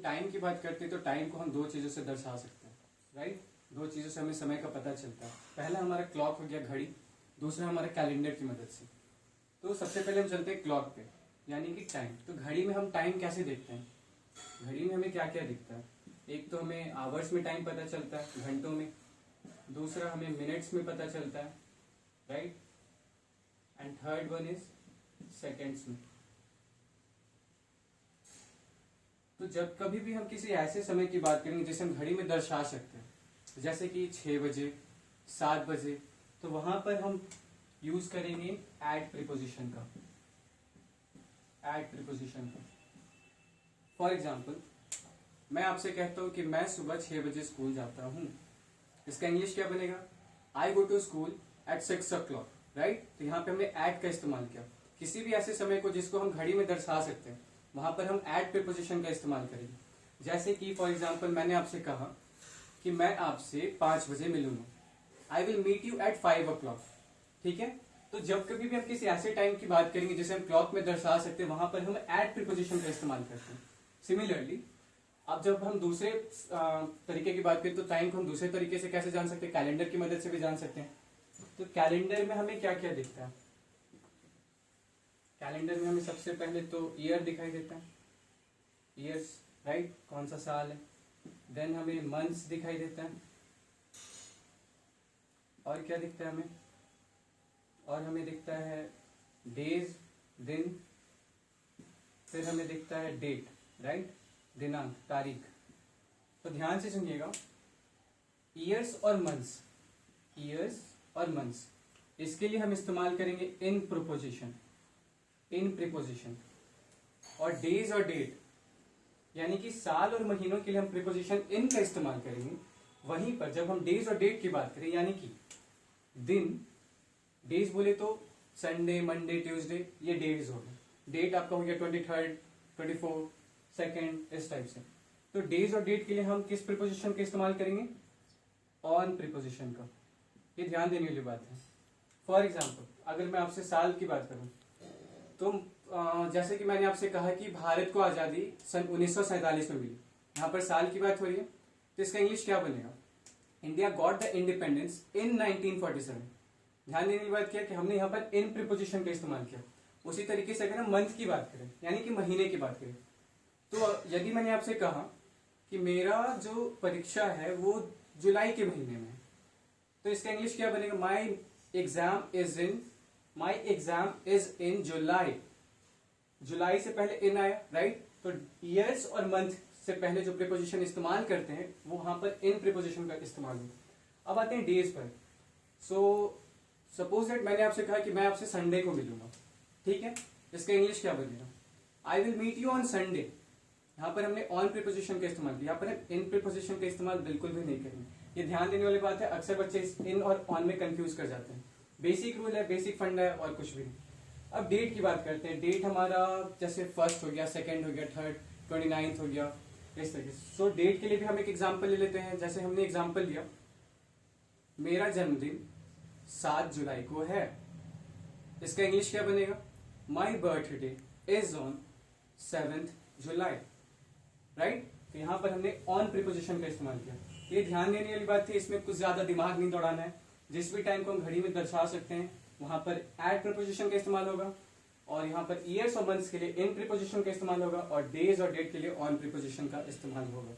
Time की बात करते हैं तो टाइम को हम दो चीज़ों से दर्शा सकते हैं, राइट। दो चीज़ों से हमें समय का पता चलता है। पहला हमारा क्लॉक हो गया, घड़ी। दूसरा हमारा कैलेंडर की मदद से। तो सबसे पहले हम चलते हैं क्लॉक पे, यानी कि टाइम। तो घड़ी में हम टाइम कैसे देखते हैं? घड़ी में हमें क्या क्या दिखता है? एक तो हमें आवर्स में टाइम पता चलता है, घंटों में। दूसरा हमें मिनट्स में पता चलता है, right. And third one is seconds में। तो जब कभी भी हम किसी ऐसे समय की बात करेंगे जिसे हम घड़ी में दर्शा सकते हैं, जैसे कि 6 बजे, 7 बजे, तो वहां पर हम यूज करेंगे एट प्रीपोजिशन का। एट प्रीपोजिशन का फॉर एग्जाम्पल, मैं आपसे कहता हूं कि मैं सुबह 6 बजे स्कूल जाता हूं। इसका इंग्लिश क्या बनेगा? I go to school at 6 o'clock, right. तो यहाँ पे हमने एट का इस्तेमाल किया। किसी भी ऐसे समय को जिसको हम घड़ी में दर्शा सकते हैं, वहां पर हम एट प्रीपोजिशन का इस्तेमाल करेंगे। जैसे कि फॉर एग्जाम्पल मैंने आपसे कहा कि मैं आपसे 5 बजे मिलूंगा। I will meet you at 5 o'clock, ठीक है। तो जब कभी भी हम किसी ऐसे टाइम की बात करेंगे जिसे हम क्लॉक में दर्शा सकते हैं, वहां पर हम एट प्रीपोजिशन का इस्तेमाल करते हैं। सिमिलरली, अब जब हम दूसरे तरीके की बात करें तो टाइम को हम दूसरे तरीके से कैसे जान सकते हैं? कैलेंडर की मदद से भी जान सकते हैं। तो कैलेंडर में हमें क्या क्या दिखता है? कैलेंडर में हमें सबसे पहले तो ईयर दिखाई देता है, ईयर्स, राइट, कौन सा साल है। देन हमें मंथ्स दिखाई देता है। और क्या दिखता है हमें? और हमें दिखता है डेज, दिन। फिर हमें दिखता है डेट, राइट, दिनांक, तारीख। तो ध्यान से सुनिएगा, ईयर्स और मंथ्स, ईयर्स और मंथ्स, इसके लिए हम इस्तेमाल करेंगे इन प्रीपोजिशन, इन प्रीपोजिशन। और डेज और डेट, यानी कि साल और महीनों के लिए हम प्रीपोजिशन इन का इस्तेमाल करेंगे। वहीं पर जब हम डेज और डेट की बात करें, यानी कि दिन, डेज बोले तो संडे, मंडे, ट्यूसडे, ये डेज हो गए। डेट आपका हो गया 23rd, 24, 2nd, इस टाइप से। तो डेज और डेट के लिए हम किस प्रीपोजिशन का इस्तेमाल करेंगे? ऑन प्रीपोजिशन का। ये ध्यान देने वाली बात है। फॉर एग्जाम्पल, अगर मैं आपसे साल की बात करूं तो जैसे कि मैंने आपसे कहा कि भारत को आजादी सन 1947 में मिली, यहाँ पर साल की बात हो रही है, तो इसका इंग्लिश क्या बनेगा? India got the independence in 1947। ध्यान देने की बात क्या कि हमने यहाँ पर इन प्रीपोजिशन का इस्तेमाल किया। उसी तरीके से अगर हम मंथ की बात करें, यानी कि महीने की बात करें, तो यदि मैंने आपसे कहा कि मेरा जो परीक्षा है वो जुलाई के महीने में है, तो इसका इंग्लिश क्या बनेगा? माई एग्जाम इज इन जुलाई। जुलाई से पहले इन आया, राइट। तो ईयर्स और मंथ से पहले जो प्रीपोजिशन इस्तेमाल करते हैं वो वहां पर इन प्रीपोजिशन का इस्तेमाल होगा। अब आते हैं डेज पर। सो सपोज दैट मैंने आपसे कहा कि मैं आपसे संडे को मिलूंगा, ठीक है। इसका इंग्लिश क्या बनेगा? I will meet you on Sunday. यहाँ पर हमने ऑन प्रीपोजिशन का इस्तेमाल किया, यहाँ पर हम इन प्रीपोजिशन का इस्तेमाल बिल्कुल भी नहीं करेंगे। ये ध्यान देने वाली बात है, अक्सर बच्चे इन और ऑन में कंफ्यूज कर जाते हैं। बेसिक रूल है, बेसिक फंडा है, और कुछ भी नहीं। अब डेट की बात करते हैं। डेट हमारा जैसे 1st हो गया, 2nd हो गया, 3rd, 29th हो गया, इस तरीके से। सो डेट के लिए भी हम एक एग्जाम्पल ले लेते हैं। जैसे हमने एग्जाम्पल लिया, मेरा जन्मदिन 7 जुलाई को है। इसका इंग्लिश क्या बनेगा? My birthday is on 7th July, right. तो यहां पर हमने ऑन प्रीपोजिशन का इस्तेमाल किया। ये ध्यान देने वाली बात थी, इसमें कुछ ज्यादा दिमाग नहीं दौड़ाना है। जिस भी टाइम को हम घड़ी में दर्शा सकते हैं वहां पर एट प्रीपोजिशन का इस्तेमाल होगा, और यहाँ पर ईयर्स और मंथ्स के लिए इन प्रीपोजिशन का इस्तेमाल होगा, और डेज और डेट के लिए ऑन प्रीपोजिशन का इस्तेमाल होगा।